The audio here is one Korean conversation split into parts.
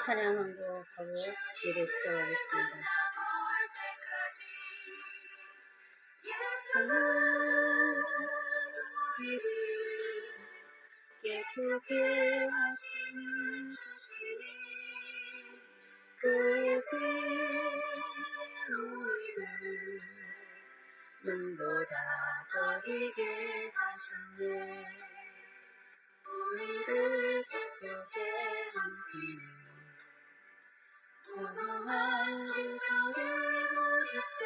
찬양 한 곡 하고 예배 시작하겠습니다. 우리를 예쁘게 하시는 주시니 그의 피 우리를 눈보다 더 희게 하셨네. 우리를 기쁘게 함기는 무궁한 그거를 부르세.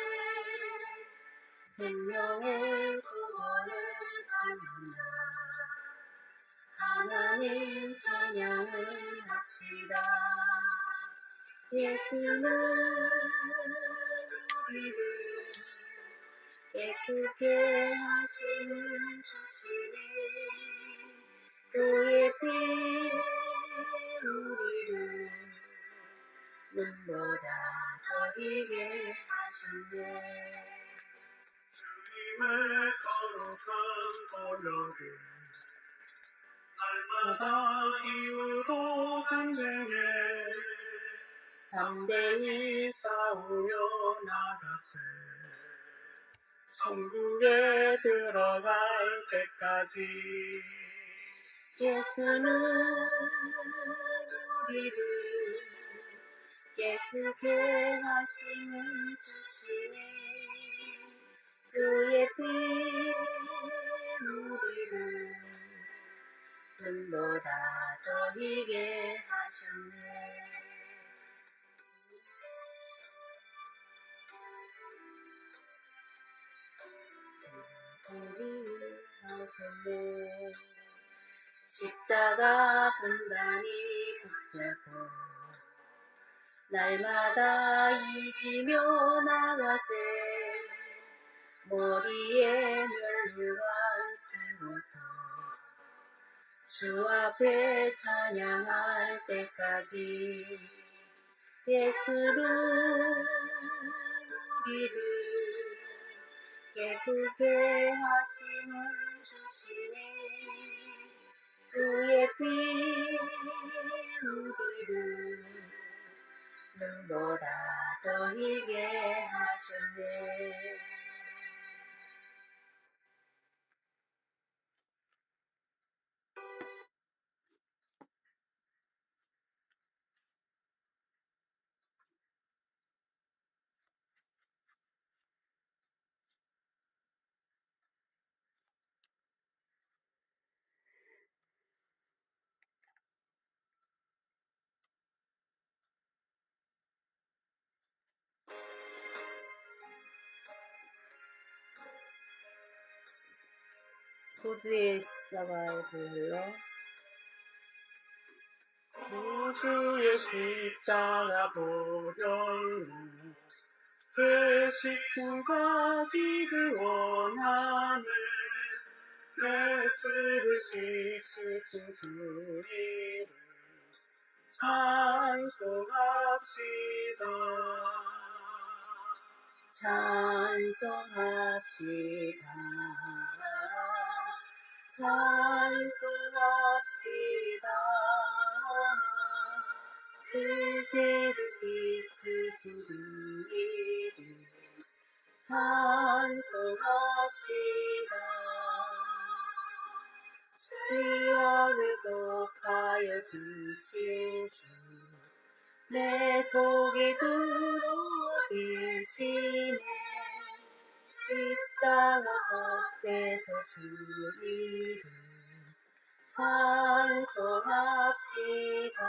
생명의 구원을 찾는다. 하나님 찬양을 합시다. 예수는 우리를 예쁘게 하시는 주시니 그의 피 우리를 눈보다 더 희게 하셨네. 주님의 거룩한 번역을 날마다 이루도 전쟁에 담대히 싸우며 나가세. 천국에 들어갈 때까지 예수는 우리를 예쁘게 하시는 주시니 그의 피 우리를 눈보다 더 희게 하셨네. 우리를 하셨네. 십자가 단단히 붙잡고 날마다 이기며 나가세. 머리에 면류관 쓰고서 주 앞에 찬양할 때까지 예수는 우리를 예쁘게 하시는 주시니 그의 피 우리를 눈보다 더 희게 하셨네. 구주의 십자가의 보혈로 구주의 십자가 보혈로 제 시친 받기를 원하네. 내 죄를 씻으신 주님을 찬송합시다. 찬송합시다. 찬송합시다. 그 죄를 씻으신 주님을 찬송합시다. 죄악을 속하여 주신 주 내 속에 들어와 계시네. 십자가 겉에서 주님을 찬송합시다.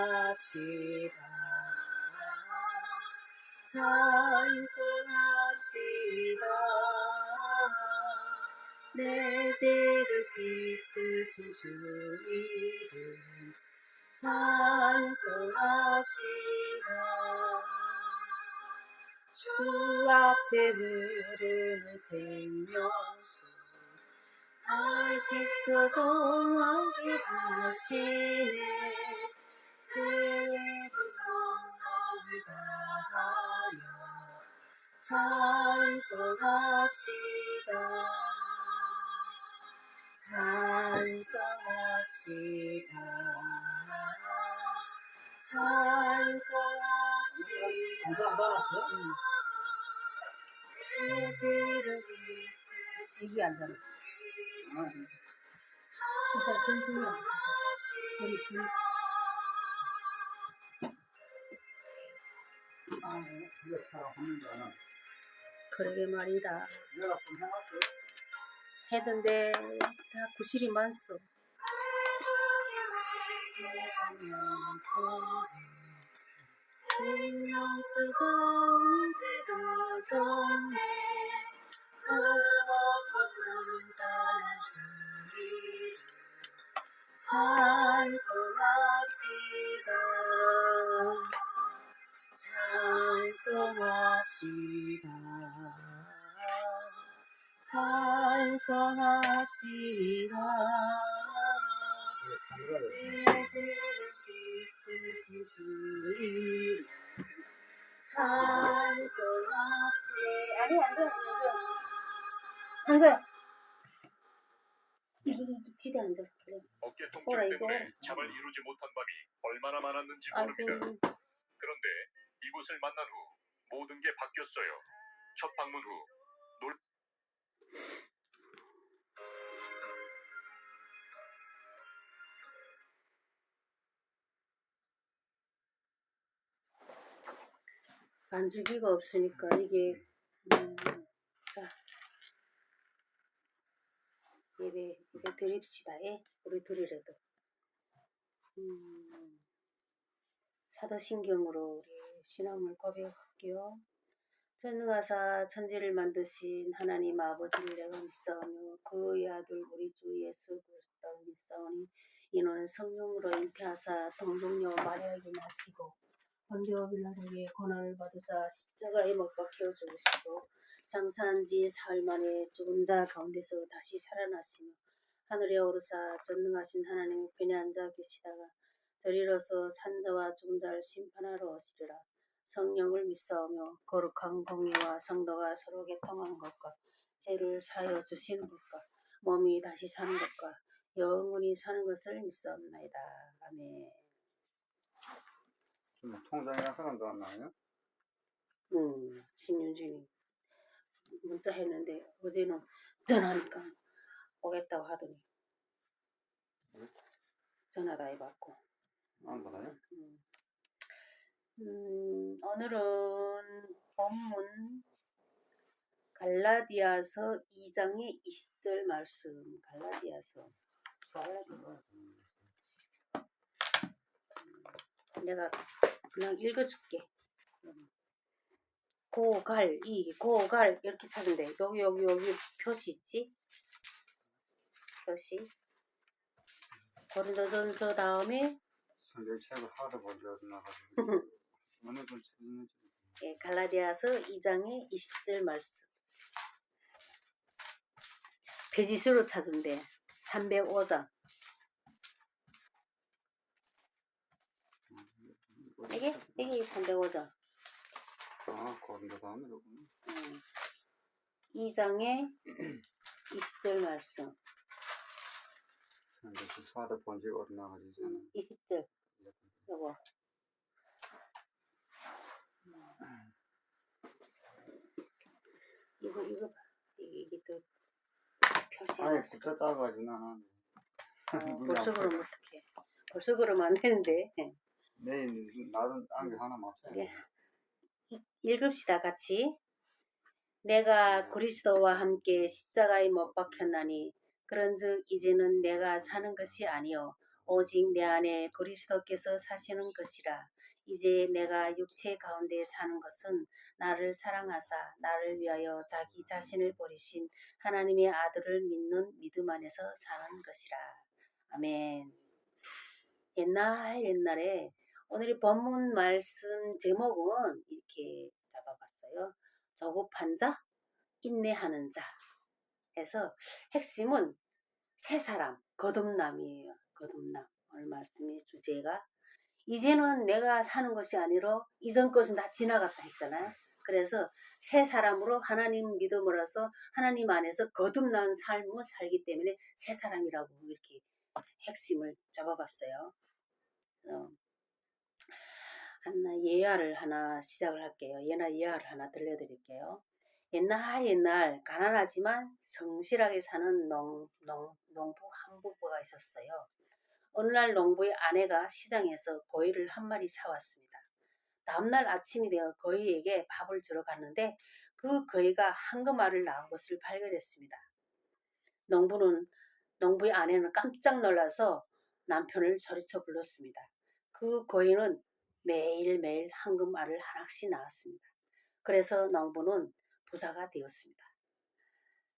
찬송합시다. 찬송합시다. 내 죄를 씻으신 주님을 찬송합시다. 주 앞에 흐르는 생명수 날 씻어 정하게 하시네. 그의 정성을 다하여 찬송합시다. 찬송합시다. 찬송합시다. 이게 앉아라. 그러게 말이다. 했는데 다 구실이 많소. 생명수 가운데서 som네 그먹고 순전하시리 찬송합시다. 찬송합시다. 찬송합시다. 찬송합시다. 아니 앉아. 이게 집에 앉아. 그래. 어깨 통증 뭐라, 때문에 이거? 잠을 이루지 못한 밤이 얼마나 많았는지 모릅니다. 아이고. 그런데 이곳을 만난 후 모든 게 바뀌었어요. 첫 방문 후 반주기가 없으니까 이게 자 예배 드립시다. 예? 우리 둘이라도 사도신경으로 우리 신앙을 고백할게요. 전능하사 천지를 만드신 하나님 아버지를 내가 믿사오며 그의 아들 우리 주 예수 그리스도를 믿사오니 이는 성령으로 잉태하사 동정녀 마리아에게 나시고 본디오 빌라도에게 고난을 받으사 십자가에 못 박혀 죽으시고 장사한 지 사흘 만에 죽은 자 가운데서 다시 살아나시며 하늘에 오르사 전능하신 하나님 우편에 앉아 계시다가 저리로서 산자와 죽은 자를 심판하러 오시리라. 성령을 믿사오며 거룩한 공의와 성도가 서로 개통하는 것과 죄를 사하여 주시는 것과 몸이 다시 사는 것과 영원히 사는 것을 믿사옵나이다. 아멘. 통장이랑 사람도 안 나와요? 신윤준이 문자 했는데 어제는 전화하니까 오겠다고 하더니 전화도 해봤고 안 받아요? 오늘은 본문 갈라디아서 2장의 20절 말씀. 갈라디아서 내가 그냥 읽어줄게. 고갈 이렇게 찾으면 돼. 여기 표시 있지? 표시 고린도전서 다음에 성경책을 하도 본지 어디 나가지고 어느 분 찾는지. 예, 갈라디아서 2장의 20절 말씀. 페이지수로 찾으면 돼. 305장. 이게 305장. 아, 고린도 다음에 그거구나. 2장의 20절 말씀. 성경책 하도 본지 어디 나가지고 20절. 요거. 이거 봐. 이게 또 표시. 아니 진짜 작아가지고 나는. 벌써 그러면 어떡해. 벌써 그러면 안 되는데. 내일 나도 안경 하나 맞춰야 돼. 읽읍시다 같이. 내가 그리스도와 함께 십자가에 못 박혔나니 그런즉 이제는 내가 사는 것이 아니요 오직 내 안에 그리스도께서 사시는 것이라. 이제 내가 육체 가운데 사는 것은 나를 사랑하사 나를 위하여 자기 자신을 버리신 하나님의 아들을 믿는 믿음 안에서 사는 것이라. 아멘. 옛날에 오늘의 본문 말씀 제목은 이렇게 잡아봤어요. 조급한 자, 인내하는 자 해서 핵심은 세 사람, 거듭남이에요. 거듭남. 오늘 말씀의 주제가 이제는 내가 사는 것이 아니라 이전 것은 다 지나갔다 했잖아요. 그래서 새 사람으로 하나님 믿음으로써 하나님 안에서 거듭난 삶을 살기 때문에 새 사람이라고 이렇게 핵심을 잡아봤어요. 하나 예화를 하나 시작을 할게요. 예화를 하나 들려드릴게요. 옛날 가난하지만 성실하게 사는 농부 한 부부가 있었어요. 어느 날 농부의 아내가 시장에서 거위를 한 마리 사왔습니다. 다음날 아침이 되어 거위에게 밥을 주러 갔는데 그 거위가 황금알을 낳은 것을 발견했습니다. 농부의 아내는 깜짝 놀라서 남편을 소리쳐 불렀습니다. 그 거위는 매일매일 황금알을 하나씩 낳았습니다. 그래서 농부는 부자가 되었습니다.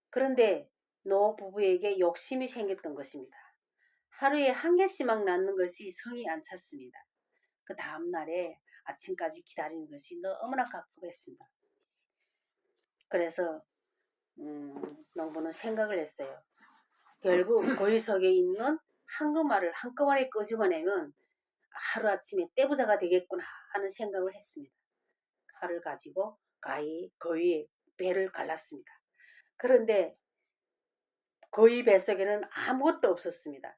그런데 노 부부에게 욕심이 생겼던 것입니다. 하루에 한 개씩만 낳는 것이 성이 안 찼습니다. 그 다음 날에 아침까지 기다리는 것이 너무나 갑갑했습니다. 그래서 농부는 생각을 했어요. 결국 거위 속에 있는 황금알을 한꺼번에 끄집어내면 하루아침에 떼부자가 되겠구나 하는 생각을 했습니다. 칼을 가지고 거위의 배를 갈랐습니다. 그런데 거위 뱃속에는 아무것도 없었습니다.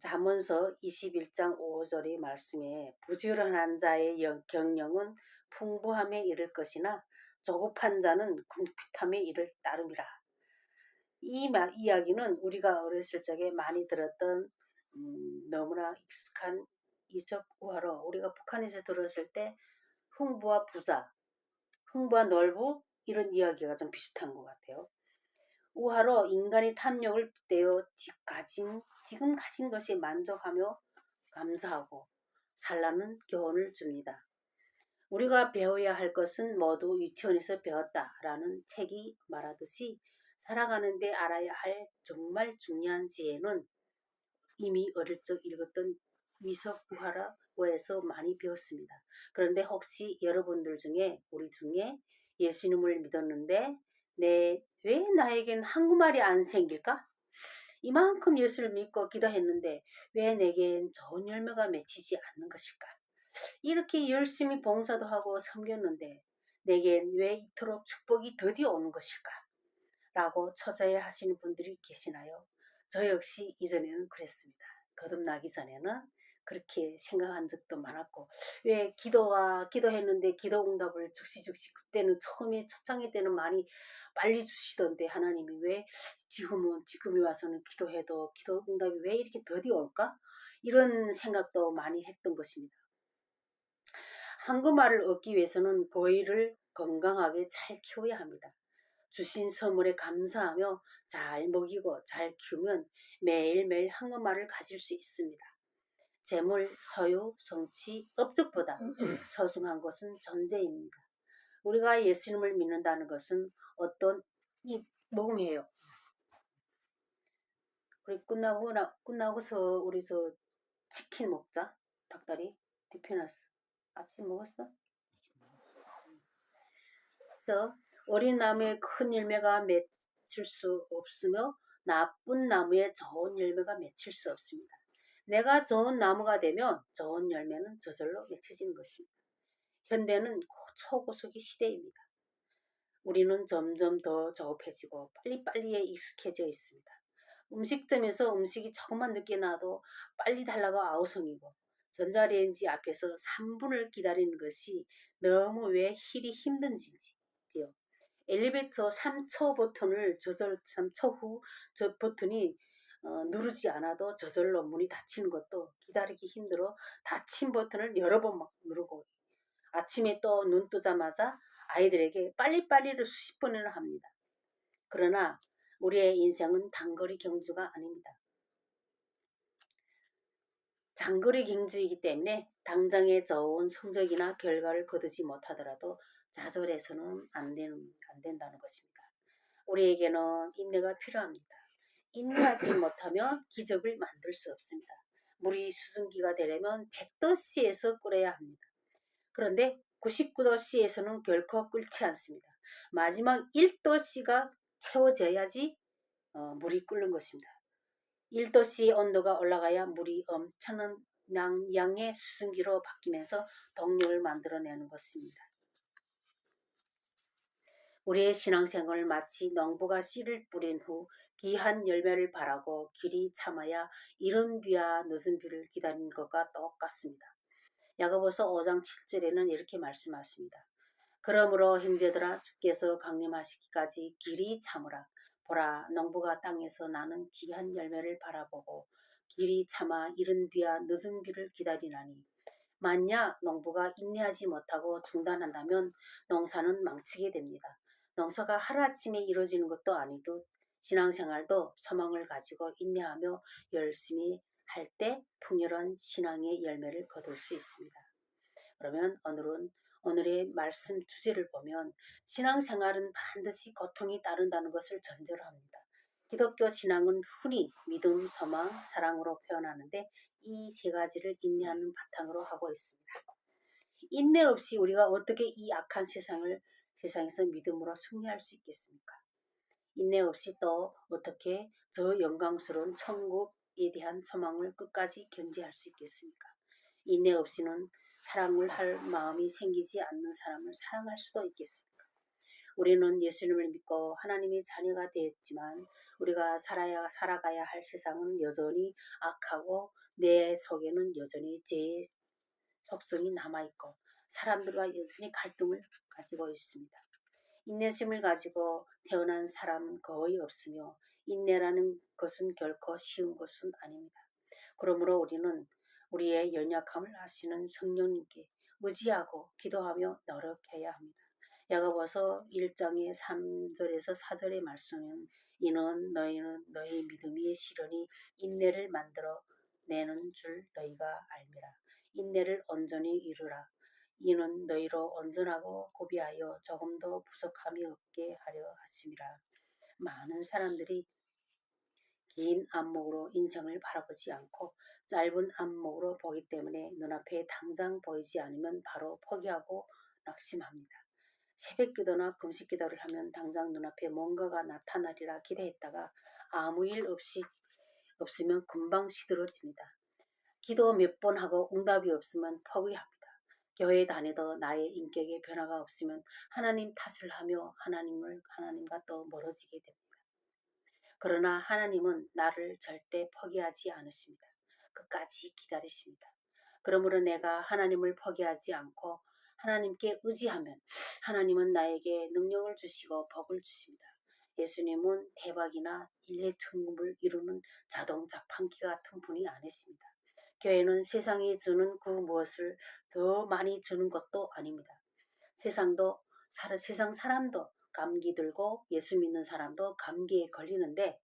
잠언서 21장 5절의 말씀에 부지런한 자의 경영은 풍부함에 이를 것이나 조급한 자는 궁핍함에 이를 따름이라. 이 이야기는 우리가 어렸을 적에 많이 들었던 너무나 익숙한 이적 우화로 우리가 북한에서 들었을 때 흥부와 부자, 흥부와 놀부 이런 이야기가 좀 비슷한 것 같아요. 우화로 인간이 탐욕을 떼어 지금 가진 것에 만족하며 감사하고 살라는 교훈을 줍니다. 우리가 배워야 할 것은 모두 유치원에서 배웠다라는 책이 말하듯이 살아가는데 알아야 할 정말 중요한 지혜는 이미 어릴 적 읽었던 이석우화라고에서 많이 배웠습니다. 그런데 혹시 여러분들 중에 우리 중에 예수님을 믿었는데 왜 나에겐 한국말이 안 생길까? 이만큼 예수를 믿고 기도했는데 왜 내겐 좋은 열매가 맺히지 않는 것일까? 이렇게 열심히 봉사도 하고 섬겼는데 내겐 왜 이토록 축복이 더디 오는 것일까? 라고 처자해 하시는 분들이 계시나요? 저 역시 이전에는 그랬습니다. 거듭나기 전에는 그렇게 생각한 적도 많았고 왜 기도했는데 기도 응답을 즉시 그때는 처음에 초창기 때는 많이 빨리 주시던데 하나님이 왜 지금이 와서는 기도해도 기도 응답이 왜 이렇게 더디 올까? 이런 생각도 많이 했던 것입니다. 황금알을 얻기 위해서는 거위를 건강하게 잘 키워야 합니다. 주신 선물에 감사하며 잘 먹이고 잘 키우면 매일매일 황금알을 가질 수 있습니다. 재물, 소유, 성취, 업적보다 소중한 것은 존재입니다. 우리가 예수님을 믿는다는 것은 어떤 모금이에요. 우리 끝나고서 우리 치킨 먹자. 닭다리 데펴놨어. 아침 먹었어? 그래서 어린 나무에 큰 열매가 맺힐 수 없으며 나쁜 나무에 좋은 열매가 맺힐 수 없습니다. 내가 좋은 나무가 되면 좋은 열매는 저절로 맺혀지는 것입니다. 현대는 초고속의 시대입니다. 우리는 점점 더 조급해지고 빨리빨리에 익숙해져 있습니다. 음식점에서 음식이 조금만 늦게 나도 빨리 달라고 아우성이고 전자레인지 앞에서 3분을 기다리는 것이 너무 왜 힘든지요. 엘리베이터 3초 버튼을 3초 후 저 버튼이 누르지 않아도 저절로 문이 닫히는 것도 기다리기 힘들어 닫힌 버튼을 여러 번 막 누르고 아침에 또 눈 뜨자마자 아이들에게 빨리빨리를 수십 번이나 합니다. 그러나 우리의 인생은 단거리 경주가 아닙니다. 장거리 경주이기 때문에 당장의 좋은 성적이나 결과를 거두지 못하더라도 좌절해서는 안 된다는 것입니다. 우리에게는 인내가 필요합니다. 인내하지 못하면 기적을 만들 수 없습니다. 물이 수증기가 되려면 100도씨에서 끓여야 합니다. 그런데 99도씨에서는 결코 끓지 않습니다. 마지막 1도씨가 채워져야지 물이 끓는 것입니다. 1도씨 온도가 올라가야 물이 엄청난 양의 수증기로 바뀌면서 동력을 만들어내는 것입니다. 우리의 신앙생활을 마치 농부가 씨를 뿌린 후 귀한 열매를 바라고 길이 참아야 이른 비와 늦은 비를 기다리는 것과 똑같습니다. 야고보서 5장 7절에는 이렇게 말씀하십니다. 그러므로 형제들아 주께서 강림하시기까지 길이 참으라. 보라 농부가 땅에서 나는 귀한 열매를 바라보고 길이 참아 이른 비와 늦은 비를 기다리나니 만약 농부가 인내하지 못하고 중단한다면 농사는 망치게 됩니다. 농사가 하루아침에 이루어지는 것도 아니듯 신앙생활도 소망을 가지고 인내하며 열심히 할 때 풍요로운 신앙의 열매를 거둘 수 있습니다. 그러면 오늘의 말씀 주제를 보면 신앙생활은 반드시 고통이 따른다는 것을 전제로 합니다. 기독교 신앙은 흔히 믿음, 소망, 사랑으로 표현하는데 이 세 가지를 인내하는 바탕으로 하고 있습니다. 인내 없이 우리가 어떻게 이 악한 세상에서 믿음으로 승리할 수 있겠습니까? 인내 없이 또 어떻게 저 영광스러운 천국에 대한 소망을 끝까지 견지할 수 있겠습니까? 인내 없이는 사랑을 할 마음이 생기지 않는 사람을 사랑할 수도 있겠습니까? 우리는 예수님을 믿고 하나님의 자녀가 되었지만 우리가 살아가야 할 세상은 여전히 악하고 내 속에는 여전히 죄의 속성이 남아있고 사람들과 여전히 갈등을 가지고 있습니다. 인내심을 가지고 태어난 사람은 거의 없으며 인내라는 것은 결코 쉬운 것은 아닙니다. 그러므로 우리는 우리의 연약함을 아시는 성령님께 의지하고 기도하며 노력해야 합니다. 야고보서 1장의 3절에서 4절의 말씀은 이는 너희는 너희 믿음이 실현이 인내를 만들어 내는 줄 너희가 알미라. 인내를 온전히 이루라. 이는 너희로 온전하고 고비하여 조금도 부족함이 없게 하려 하심이라. 많은 사람들이 긴 안목으로 인생을 바라보지 않고 짧은 안목으로 보기 때문에 눈앞에 당장 보이지 않으면 바로 포기하고 낙심합니다. 새벽기도나 금식기도를 하면 당장 눈앞에 뭔가가 나타나리라 기대했다가 아무 일 없으면 금방 시들어집니다. 기도 몇 번 하고 응답이 없으면 포기합니다. 교회 다니도 나의 인격에 변화가 없으면 하나님 탓을 하며 하나님과 또 멀어지게 됩니다. 그러나 하나님은 나를 절대 포기하지 않으십니다. 끝까지 기다리십니다. 그러므로 내가 하나님을 포기하지 않고 하나님께 의지하면 하나님은 나에게 능력을 주시고 복을 주십니다. 예수님은 대박이나 일례천금을 이루는 자동 자판기 같은 분이 아니십니다. 교회는 세상이 주는 그 무엇을 더 많이 주는 것도 아닙니다. 세상 사람도 감기 들고 예수 믿는 사람도 감기에 걸리는데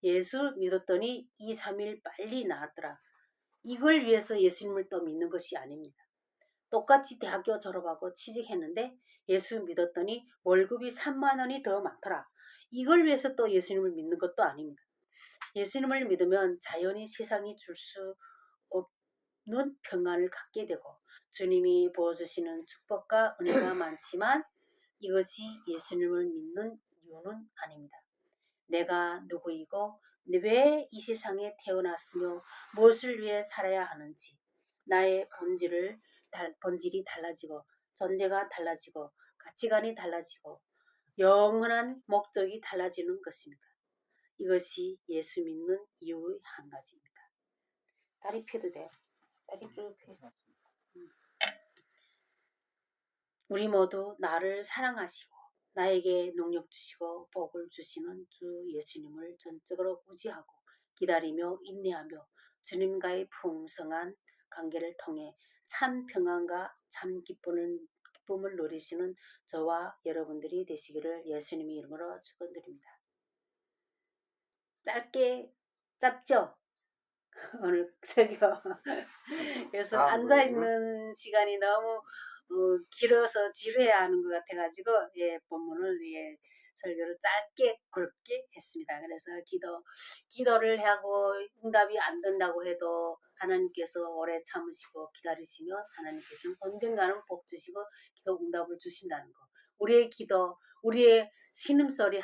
예수 믿었더니 2, 3일 빨리 나았더라. 이걸 위해서 예수님을 또 믿는 것이 아닙니다. 똑같이 대학교 졸업하고 취직했는데 예수 믿었더니 월급이 3만 원이 더 많더라. 이걸 위해서 또 예수님을 믿는 것도 아닙니다. 예수님을 믿으면 자연히 세상이 줄 수 없는 평안을 갖게 되고 주님이 부어주시는 축복과 은혜가 많지만 이것이 예수님을 믿는 이유는 아닙니다. 내가 누구이고 왜 이 세상에 태어났으며 무엇을 위해 살아야 하는지 나의 본질이 달라지고 존재가 달라지고 가치관이 달라지고 영원한 목적이 달라지는 것입니다. 이것이 예수 믿는 이유의 한 가지입니다. 다리 펴도 돼요. 다리 쭉 펴. 우리 모두 나를 사랑하시고 나에게 능력 주시고 복을 주시는 주 예수님을 전적으로 의지하고 기다리며 인내하며 주님과의 풍성한 관계를 통해 참 평안과 참 기쁨을 누리시는 저와 여러분들이 되시기를 예수님의 이름으로 축원드립니다. 짧죠? 오늘 설교. 그래서 앉아있는 시간이 너무 길어서 지루해하는 것 같아가지고 본문을 설교를 짧게 굵게 했습니다. 그래서 기도를 하고 응답이 안 된다고 해도 하나님께서 오래 참으시고 기다리시면 하나님께서는 언젠가는 복 주시고 기도 응답을 주신다는 거. 우리의 기도, 우리의 신음소리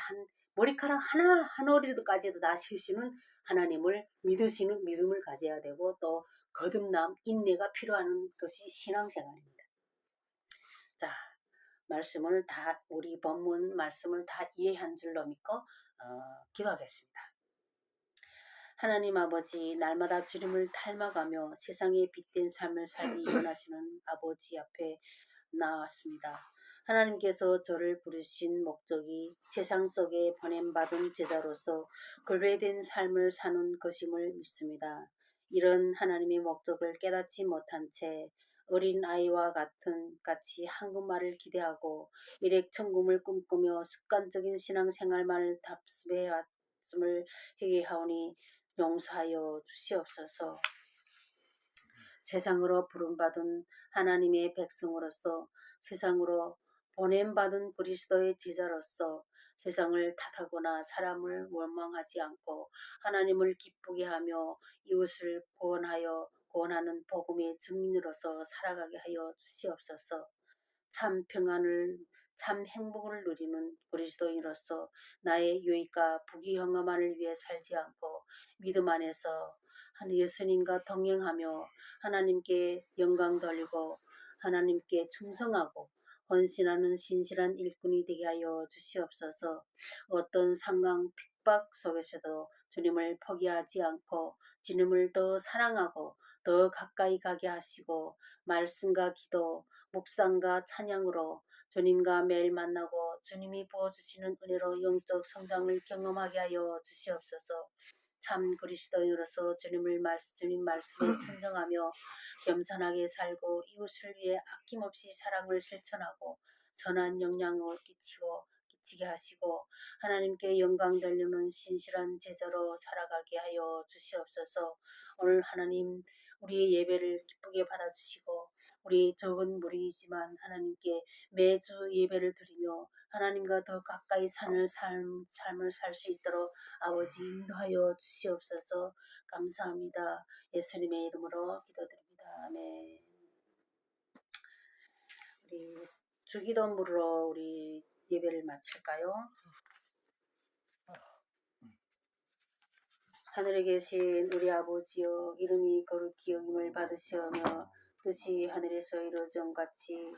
머리카락 한 오리까지도 다 쉬시는 하나님을 믿으시는 믿음을 가져야 되고 또 거듭남, 인내가 필요한 것이 신앙생활입니다. 자, 우리 본문 말씀을 다 이해한 줄로 믿고 기도하겠습니다. 하나님 아버지, 날마다 주님을 닮아가며 세상에 빛된 삶을 살기 원하시는 아버지 앞에 나왔습니다. 하나님께서 저를 부르신 목적이 세상 속에 보냄받은 제자로서 골배된 삶을 사는 것임을 믿습니다. 이런 하나님의 목적을 깨닫지 못한 채 어린 아이와 같이 한국말을 기대하고 일액천금을 꿈꾸며 습관적인 신앙생활만을 답습해왔음을 회개하오니 용서하여 주시옵소서. 세상으로 부름받은 하나님의 백성으로서 세상으로 보냄받은 그리스도의 제자로서 세상을 탓하거나 사람을 원망하지 않고 하나님을 기쁘게 하며 이웃을 구원하는 복음의 증인으로서 살아가게 하여 주시옵소서. 참 평안을 참 행복을 누리는 그리스도인으로서 나의 유익과 부귀영화만을 위해 살지 않고 믿음 안에서 예수님과 동행하며 하나님께 영광 돌리고 하나님께 충성하고 헌신하는 신실한 일꾼이 되게 하여 주시옵소서. 어떤 상황 핍박 속에서도 주님을 포기하지 않고 주님을 더 사랑하고 더 가까이 가게 하시고 말씀과 기도, 묵상과 찬양으로 주님과 매일 만나고 주님이 부어주시는 은혜로 영적 성장을 경험하게 하여 주시옵소서. 참 그리스도인으로서 주님 말씀에 순종하며 겸손하게 살고 이웃을 위해 아낌없이 사랑을 실천하고 선한 영향을 끼치게 하시고 하나님께 영광 돌리는 신실한 제자로 살아가게 하여 주시옵소서. 오늘 하나님 우리의 예배를 기쁘게 받아주시고 우리 적은 무리이지만 하나님께 매주 예배를 드리며 하나님과 더 가까이 사는 삶을 살 수 있도록 아버지 인도하여 주시옵소서. 감사합니다. 예수님의 이름으로 기도드립니다. 아멘. 우리 주기도문으로 우리 예배를 마칠까요? 하늘에 계신 우리 아버지여, 이름이 거룩히 여김을 받으시오며 뜻이 하늘에서 이루어진 같이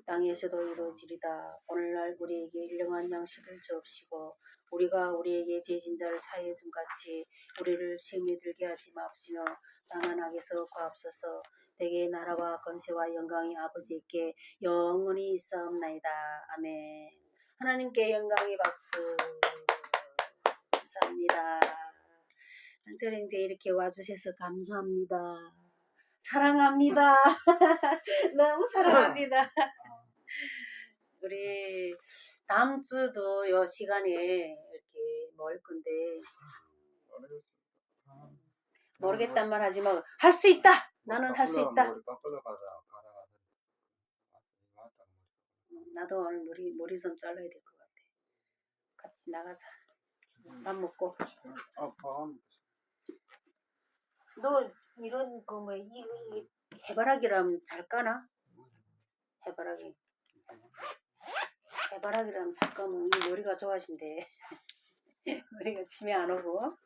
땅에서도 이루어지리다. 오늘날 우리에게 일용할 양식을 주옵시고 우리가 우리에게 죄진 자를 사하여 준 같이 우리를 시험에 들게 하지 마옵시며 다만 악에서 구하옵소서. 대개 나라와 권세와 영광이 아버지께 영원히 있사옵나이다. 아멘. 하나님께 영광의 박수. 감사합니다. 한철에 이제 이렇게 와주셔서 감사합니다. 사랑합니다. 너무 사랑합니다. 우리 다음 주도 요 시간에 이렇게 먹을 건데 모르겠단 말 하지 마. 할 수 있다. 나는 할 수 있다. 나도 오늘 머리 좀 잘라야 될 것 같아. 같이 나가자. 밥 먹고. 너 이런 거 뭐 이 해바라기라면 잘 까나? 해바라기라면 잘 까면 이 머리가 좋아진대. 머리가 침이 안 오고.